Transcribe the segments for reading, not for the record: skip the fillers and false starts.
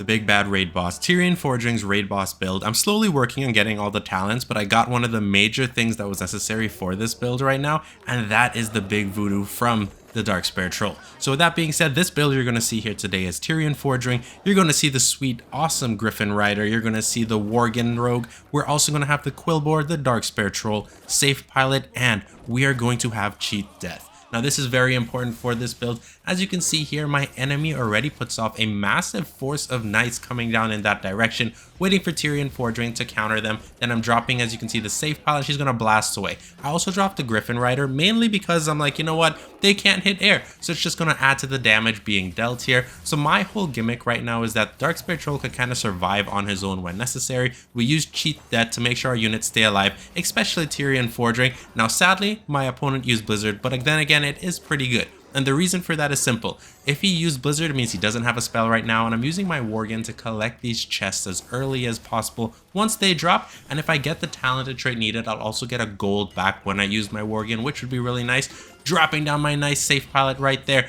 the big bad raid boss, Tirion Fordring's raid boss build. I'm slowly working on getting all the talents, but I got one of the major things that was necessary for this build right now, and that is the big voodoo from the Dark Spear Troll. So with that being said, this build you're going to see here today is Tirion Fordring. You're going to see the sweet, awesome Griffin Rider. You're going to see the Worgen Rogue. We're also going to have the Quillboar, the Dark Spear Troll, Safe Pilot, and we are going to have Cheat Death. Now this is very important for this build. As you can see here, my enemy already puts off a massive force of knights coming down in that direction, waiting for Tirion Fordring to counter them. Then I'm dropping, as you can see, the Safe Pilot. She's going to blast away. I also dropped the Griffin Rider, mainly because I'm like, you know what? They can't hit air, so it's just going to add to the damage being dealt here. So my whole gimmick right now is that Dark Spear Troll could kind of survive on his own when necessary. We use Cheat Death to make sure our units stay alive, especially Tirion Fordring. Now sadly, my opponent used Blizzard, but then again, it is pretty good. And the reason for that is simple. If he used Blizzard, it means he doesn't have a spell right now, and I'm using my Worgen to collect these chests as early as possible once they drop. And if I get the talented trait needed, I'll also get a gold back when I use my Worgen, which would be really nice. Dropping down my nice Safe Pilot right there.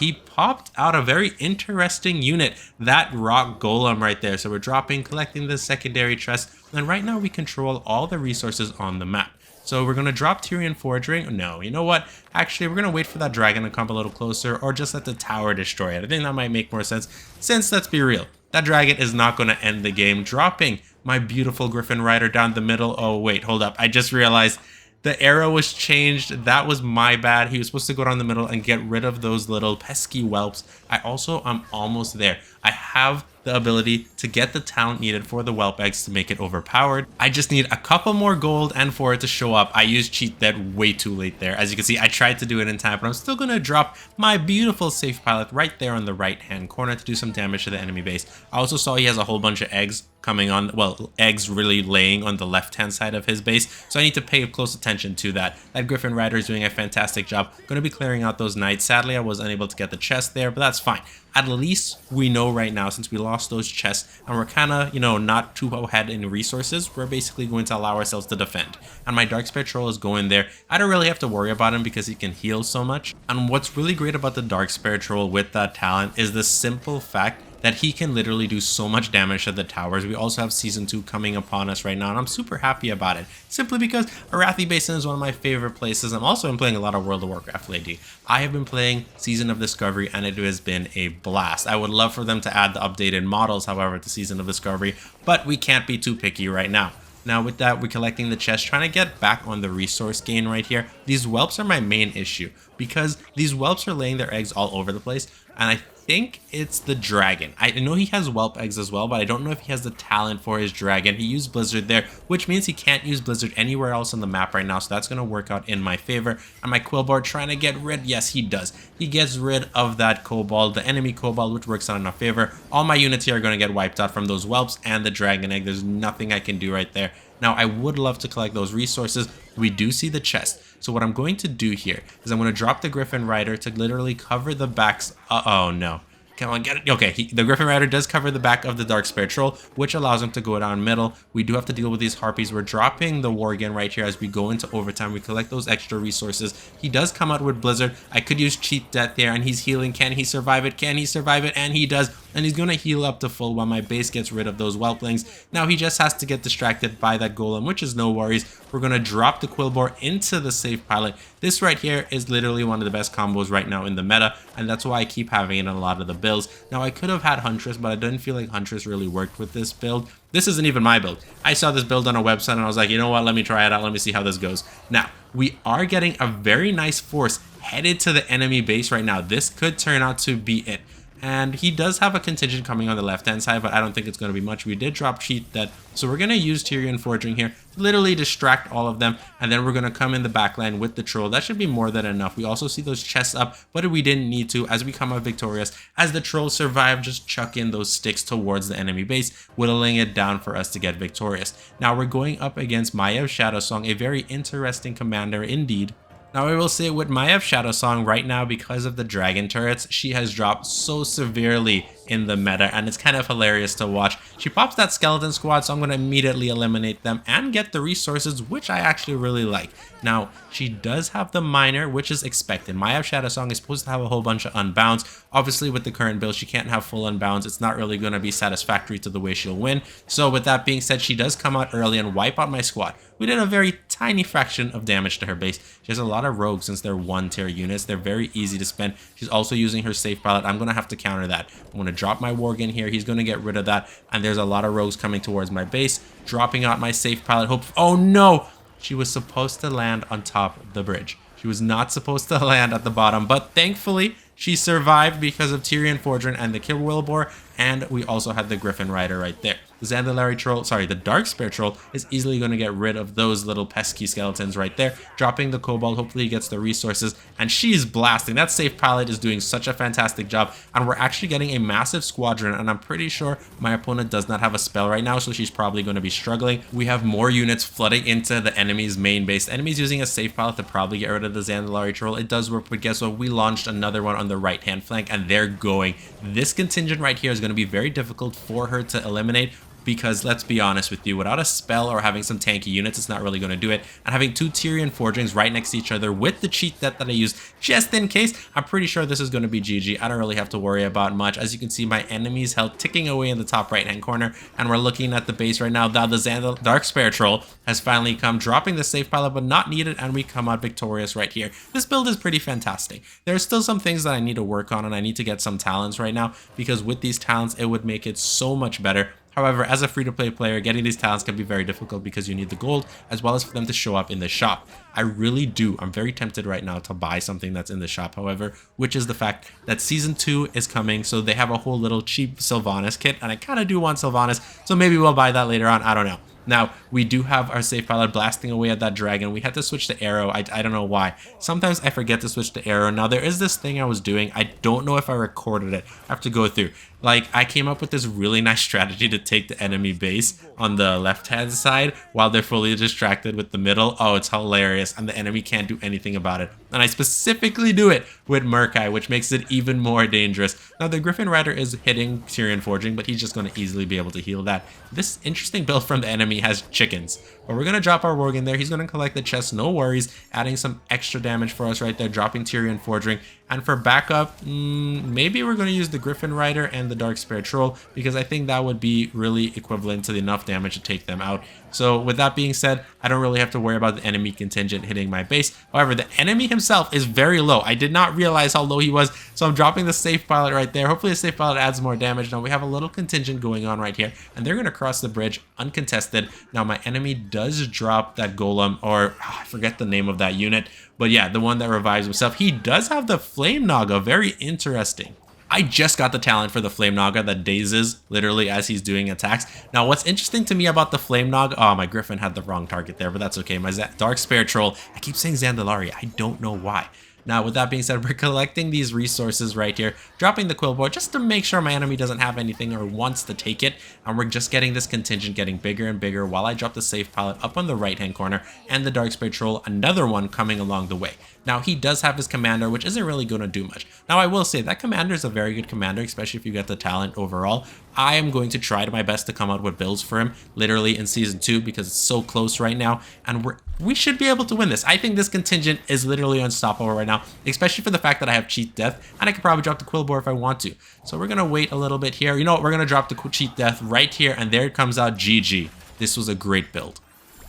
He popped out a very interesting unit, that rock golem right there. So we're dropping, collecting the secondary chest, and right now we control all the resources on the map. So we're going to drop Tirion Fordring. No, you know what? Actually, we're going to wait for that dragon to come a little closer, or just let the tower destroy it. I think that might make more sense, since, let's be real, that dragon is not going to end the game. Dropping my beautiful Griffin Rider down the middle. Oh, wait, hold up. I just realized the arrow was changed. That was my bad. He was supposed to go down the middle and get rid of those little pesky whelps. I also am almost there. I have the ability to get the talent needed for the whelp eggs to make it overpowered. I just need a couple more gold and for it to show up. I used Cheat Death way too late there. As you can see, I tried to do it in time, but I'm still going to drop my beautiful Safe Pilot right there on the right hand corner to do some damage to the enemy base. I also saw he has a whole bunch of eggs coming on, well, eggs really laying on the left hand side of his base, so I need to pay close attention to that. That Griffin Rider is doing a fantastic job. Going to be clearing out those knights. Sadly, I was unable to get the chest there, but that's fine. At least we know right now, since we lost those chests and we're kind of, you know, not too ahead in resources, we're basically going to allow ourselves to defend. And my Dark Spear Troll is going there. I don't really have to worry about him because he can heal so much. And what's really great about the Dark Spear Troll with that talent is the simple fact that he can literally do so much damage to the towers. We also have Season 2 coming upon us right now, and I'm super happy about it. Simply because Arathi Basin is one of my favorite places. I'm also been playing a lot of World of Warcraft lately. I have been playing Season of Discovery, and it has been a blast. I would love for them to add the updated models, however, to Season of Discovery, but we can't be too picky right now. Now with that, we're collecting the chest, trying to get back on the resource gain right here. These whelps are my main issue, because these whelps are laying their eggs all over the place, and I think it's the dragon. I know he has whelp eggs as well, but I don't know if he has the talent for his dragon. He used Blizzard there, which means he can't use Blizzard anywhere else on the map right now, so that's going to work out in my favor. And my Quillboar trying to get rid, yes, he does. He gets rid of that kobold, the enemy kobold, which works out in our favor. All my units here are going to get wiped out from those whelps and the dragon egg. There's nothing I can do right there. Now, I would love to collect those resources. We do see the chest. So what I'm going to do here is I'm going to drop the Griffin Rider to literally cover the backs. Oh no. Come on, get it. Okay, the Griffin Rider does cover the back of the Dark Spear Troll, which allows him to go down middle. We do have to deal with these harpies. We're dropping the Worgen right here as we go into overtime. We collect those extra resources. He does come out with Blizzard. I could use Cheat Death there, and he's healing. Can he survive it? Can he survive it? And he does. And he's going to heal up to full while my base gets rid of those whelplings. Now he just has to get distracted by that golem, which is no worries. We're going to drop the Quillboar into the Safe Pilot. This right here is literally one of the best combos right now in the meta, and that's why I keep having it in a lot of the builds. Now I could have had Huntress, but I didn't feel like Huntress really worked with this build. This isn't even my build. I saw this build on a website and I was like, you know what, let me try it out, let me see how this goes. Now, we are getting a very nice force headed to the enemy base right now. This could turn out to be it. And he does have a contingent coming on the left-hand side, but I don't think it's going to be much. We did drop Cheat Death, so we're going to use Tirion Fordring here to literally distract all of them, and then we're going to come in the backline with the Troll. That should be more than enough. We also see those chests up, but we didn't need to as we come out victorious. As the Troll survive, just chuck in those sticks towards the enemy base, whittling it down for us to get victorious. Now we're going up against Maya's Shadow Song, a very interesting commander indeed. Now I will say with Maya of Shadow Song right now, because of the dragon turrets, she has dropped so severely in the meta, and it's kind of hilarious to watch. She pops that skeleton squad, so I'm going to immediately eliminate them and get the resources, which I actually really like. Now, she does have the miner, which is expected. Maya of Shadow Song is supposed to have a whole bunch of unbounds. Obviously, with the current build, she can't have full unbounds. It's not really going to be satisfactory to the way she'll win. So with that being said, she does come out early and wipe out my squad. We did a very tiny fraction of damage to her base. She has a lot of rogues since they're 1-tier units. They're very easy to spend. She's also using her safe pilot. I'm going to have to counter that. I'm going to drop my Worgen here. He's going to get rid of that. And there's a lot of rogues coming towards my base. Dropping out my safe pilot. Oh no! She was supposed to land on top of the bridge. She was not supposed to land at the bottom. But thankfully, she survived because of Tirion Fordring and the Kill Wilbur. And we also had the Griffin Rider right there. The Zandalari Troll, sorry, the Dark Spear Troll is easily going to get rid of those little pesky skeletons right there. Dropping the Kobold, hopefully he gets the resources. And she's blasting. That safe pilot is doing such a fantastic job. And we're actually getting a massive squadron. And I'm pretty sure my opponent does not have a spell right now, so she's probably going to be struggling. We have more units flooding into the enemy's main base. The enemy's using a safe pilot to probably get rid of the Zandalari Troll. It does work, but guess what? We launched another one on the right-hand flank, and they're going. This contingent right here is going to be very difficult for her to eliminate, because let's be honest with you, without a spell or having some tanky units, it's not really going to do it. And having two Tirion Fordrings right next to each other with the cheat death that I used just in case, I'm pretty sure this is going to be GG. I don't really have to worry about much. As you can see, my enemy's health ticking away in the top right hand corner, and we're looking at the base right now. Now the Dark Spear Troll has finally come, dropping the safe pilot, but not needed, and we come out victorious right here. This build is pretty fantastic. There's still some things that I need to work on, and I need to get some talents right now, because with these talents, it would make it so much better. However, as a free-to-play player, getting these talents can be very difficult because you need the gold as well as for them to show up in the shop. I'm very tempted right now to buy something that's in the shop, however, which is the fact that Season 2 is coming, so they have a whole little cheap Sylvanas kit, and I kind of do want Sylvanas, so maybe we'll buy that later on, I don't know. Now, we do have our safe pilot blasting away at that dragon. We had to switch to arrow. I don't know why. Sometimes I forget to switch to arrow. Now, there is this thing I was doing. I don't know if I recorded it. I have to go through. Like, I came up with this really nice strategy to take the enemy base on the left-hand side while they're fully distracted with the middle. Oh, it's hilarious. And the enemy can't do anything about it. And I specifically do it with Murkai, which makes it even more dangerous. Now, the Griffin Rider is hitting Tirion Fordring, but he's just going to easily be able to heal that. This interesting build from the enemy has chickens. But we're going to drop our Worgen there. He's going to collect the chest, no worries. Adding some extra damage for us right there, dropping Tirion Fordring. And for backup, maybe we're going to use the Griffin Rider and the Dark Spear Troll, because I think that would be really equivalent to enough damage to take them out. So with that being said, I don't really have to worry about the enemy contingent hitting my base. However, the enemy himself is very low. I did not realize how low he was, so I'm dropping the safe pilot right there. Hopefully the safe pilot adds more damage. Now we have a little contingent going on right here, and they're going to cross the bridge uncontested. Now my enemy does drop that golem, or I forget the name of that unit, but yeah, the one that revives himself. He does have the Flame Naga, very interesting. I just got the talent for the Flame Naga that dazes literally as he's doing attacks. Now, what's interesting to me about the Flame Naga... Oh, my Griffin had the wrong target there, but that's okay. My Dark Spear Troll... I keep saying Zandalari. I don't know why. Now, with that being said, we're collecting these resources right here, dropping the Quillboard just to make sure my enemy doesn't have anything or wants to take it. And we're just getting this contingent getting bigger and bigger while I drop the safe pilot up on the right-hand corner and the Dark Spear Troll, another one coming along the way. Now, he does have his commander, which isn't really going to do much. Now, I will say that commander is a very good commander, especially if you get the talent overall. I am going to try my best to come out with builds for him, literally in Season 2, because it's so close right now, and we should be able to win this. I think this contingent is literally unstoppable right now, especially for the fact that I have cheat death, and I could probably drop the Quillboar if I want to. So we're going to wait a little bit here. You know what? We're going to drop the cheat death right here, and there it comes out GG. This was a great build.